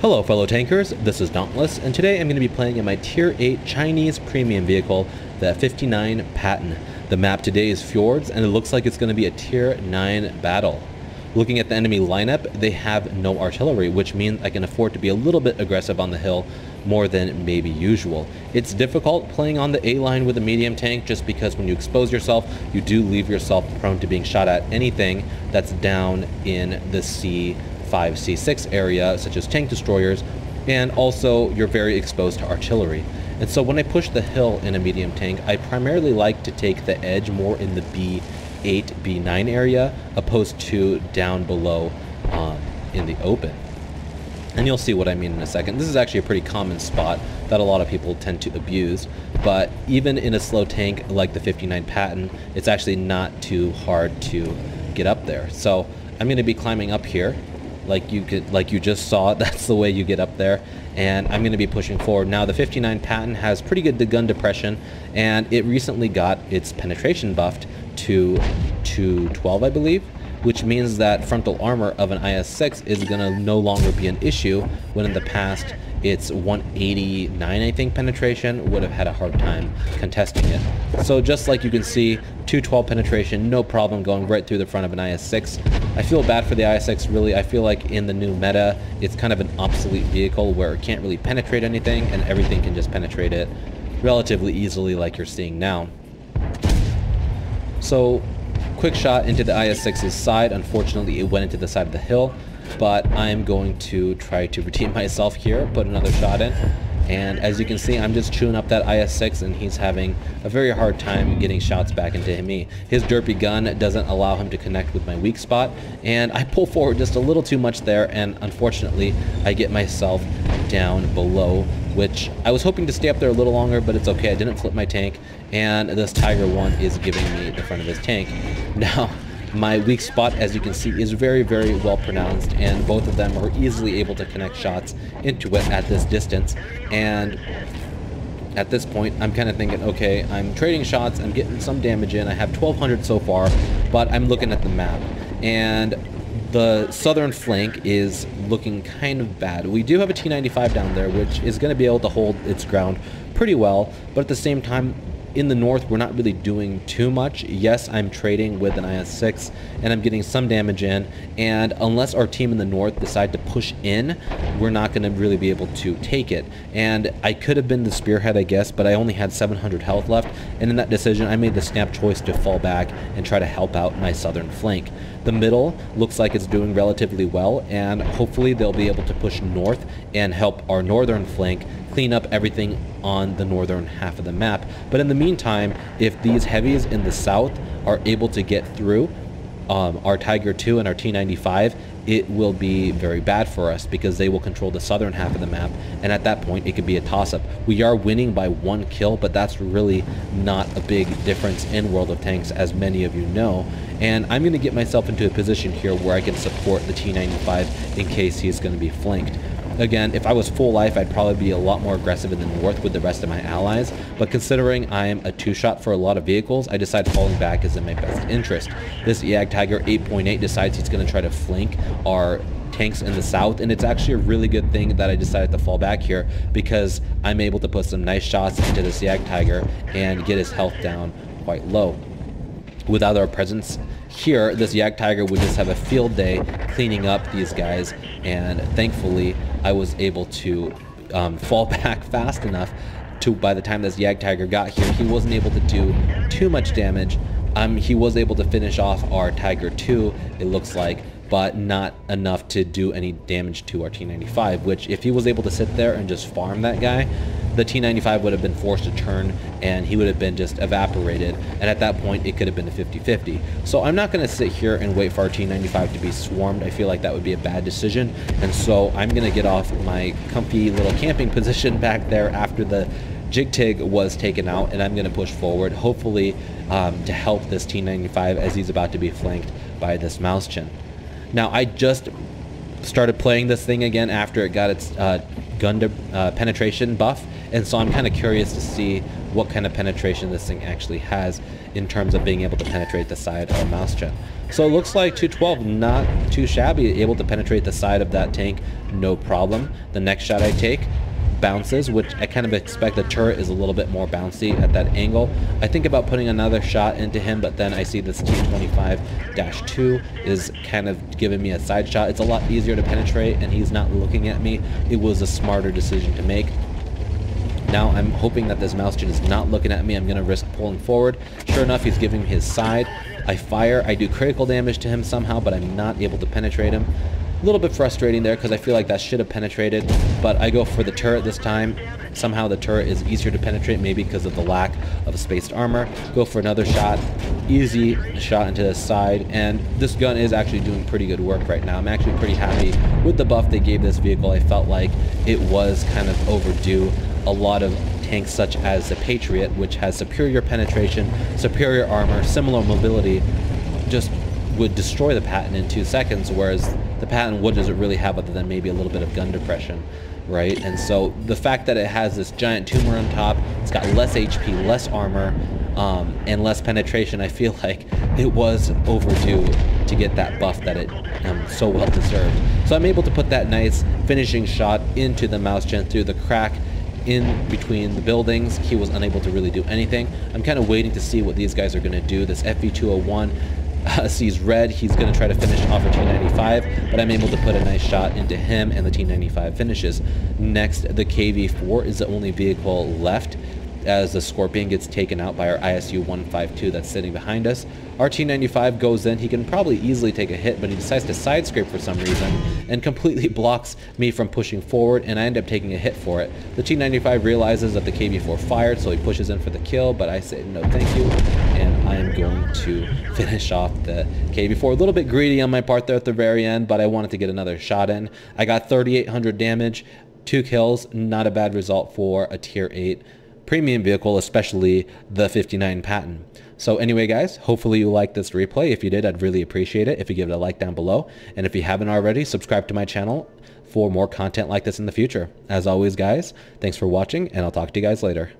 Hello fellow tankers, this is Dauntless, and today I'm going to be playing in my Tier 8 Chinese premium vehicle, the 59 Patton. The map today is Fjords, and it looks like it's going to be a Tier 9 battle. Looking at the enemy lineup, they have no artillery, which means I can afford to be a little bit aggressive on the hill, more than maybe usual. It's difficult playing on the A line with a medium tank just because when you expose yourself, you do leave yourself prone to being shot at anything that's down in the C5, C6 area, such as tank destroyers, and also you're very exposed to artillery. And so when I push the hill in a medium tank, I primarily like to take the edge more in the B8, B9 area, opposed to down below in the open. And you'll see what I mean in a second. This is actually a pretty common spot that a lot of people tend to abuse, but even in a slow tank like the 59 Patton, it's actually not too hard to get up there. So I'm going to be climbing up here, like you just saw. That's the way you get up there, and I'm going to be pushing forward. Now the 59 Patton has pretty good gun depression, and it recently got its penetration buffed to 212, I believe, which means that frontal armor of an IS-6 is going to no longer be an issue, when in the past its 189, I think, penetration would have had a hard time contesting it. So just like you can see, 212 penetration, no problem going right through the front of an IS-6. I feel bad for the IS-6, really. I feel like in the new meta, it's kind of an obsolete vehicle where it can't really penetrate anything, and everything can just penetrate it relatively easily like you're seeing now. So quick shot into the IS-6's side. Unfortunately, it went into the side of the hill, but I'm going to try to redeem myself here, put another shot in. And as you can see, I'm just chewing up that IS-6, and he's having a very hard time getting shots back into me. His derpy gun doesn't allow him to connect with my weak spot, and I pull forward just a little too much there, and unfortunately, I get myself down below, which I was hoping to stay up there a little longer, but it's okay. I didn't flip my tank, and this Tiger 1 is giving me the front of his tank. Now, my weak spot, as you can see, is very well pronounced, and both of them are easily able to connect shots into it at this distance. And at this point, I'm kind of thinking, okay, I'm trading shots, I'm getting some damage in, I have 1200 so far, but I'm looking at the map, and the southern flank is looking kind of bad. We do have a T-95 down there, which is going to be able to hold its ground pretty well, but at the same time, in the north, we're not really doing too much. Yes, I'm trading with an IS-6, and I'm getting some damage in, and unless our team in the north decide to push in, we're not going to really be able to take it. And I could have been the spearhead, I guess, but I only had 700 health left, and in that decision, I made the snap choice to fall back and try to help out my southern flank. The middle looks like it's doing relatively well, and hopefully they'll be able to push north and help our northern flank clean up everything on the northern half of the map. But in the meantime, if these heavies in the south are able to get through our Tiger 2 and our T-95, it will be very bad for us because they will control the southern half of the map, and at that point it could be a toss-up. We are winning by 1 kill, but that's really not a big difference in World of Tanks, as many of you know, and I'm going to get myself into a position here where I can support the T-95 in case he's going to be flanked. Again, if I was full life, I'd probably be a lot more aggressive in the north with the rest of my allies, but considering I'm a two-shot for a lot of vehicles, I decide falling back is in my best interest. This Jagdtiger 8.8 decides he's going to try to flank our tanks in the south, and it's actually a really good thing that I decided to fall back here, because I'm able to put some nice shots into this Jagdtiger and get his health down quite low. Without our presence here, this Jagdtiger would just have a field day cleaning up these guys, and thankfully I was able to fall back fast enough to, by the time this Jagdtiger got here, he wasn't able to do too much damage. He was able to finish off our Tiger 2, it looks like, but not enough to do any damage to our T-95, which if he was able to sit there and just farm that guy, the T-95 would have been forced to turn and he would have been just evaporated, and at that point it could have been a 50-50. So I'm not going to sit here and wait for our T-95 to be swarmed. I feel like that would be a bad decision, and so I'm going to get off my comfy little camping position back there after the Jig-Tig was taken out, and I'm going to push forward, hopefully to help this T-95 as he's about to be flanked by this Mauschin. Now, I just started playing this thing again after it got its gun penetration buff, and so I'm kind of curious to see what kind of penetration this thing actually has in terms of being able to penetrate the side of a Mauschin. So it looks like 212 not too shabby, able to penetrate the side of that tank, no problem. The next shot I take bounces, which I kind of expect. The turret is a little bit more bouncy at that angle. I think about putting another shot into him, but then I see this T25-2 is kind of giving me a side shot. It's a lot easier to penetrate, and he's not looking at me. It was a smarter decision to make. Now I'm hoping that this Mousechen is not looking at me. I'm going to risk pulling forward. Sure enough, he's giving me his side. I fire. I do critical damage to him somehow, but I'm not able to penetrate him. A little bit frustrating there because I feel like that should have penetrated, but I go for the turret this time. Somehow the turret is easier to penetrate, maybe because of the lack of spaced armor. Go for another shot. Easy shot into the side, and this gun is actually doing pretty good work right now. I'm actually pretty happy with the buff they gave this vehicle. I felt like it was kind of overdue. A lot of tanks such as the Patriot, which has superior penetration, superior armor, similar mobility, just would destroy the Patton in 2 seconds, whereas the Patton, what does it really have other than maybe a little bit of gun depression, right? And so the fact that it has this giant tumor on top, it's got less HP, less armor, and less penetration, I feel like it was overdue to get that buff that it so well deserved. So I'm able to put that nice finishing shot into the Mousechen through the crack in between the buildings. He was unable to really do anything. I'm kind of waiting to see what these guys are going to do. This FV201 sees red. He's going to try to finish off a T95, but I'm able to put a nice shot into him, and the T95 finishes. Next, the KV4 is the only vehicle left as the Scorpion gets taken out by our ISU 152 that's sitting behind us. Our T95 goes in. He can probably easily take a hit, but he decides to side scrape for some reason and completely blocks me from pushing forward, and I end up taking a hit for it. The T95 realizes that the KV4 fired, so he pushes in for the kill, but I say no thank you, and I'm going to finish off the KV4. A little bit greedy on my part there at the very end, but I wanted to get another shot in. I got 3,800 damage, 2 kills, not a bad result for a tier 8 premium vehicle, especially the 59 Patton. So anyway, guys, hopefully you liked this replay. If you did, I'd really appreciate it if you give it a like down below. And if you haven't already, subscribe to my channel for more content like this in the future. As always, guys, thanks for watching, and I'll talk to you guys later.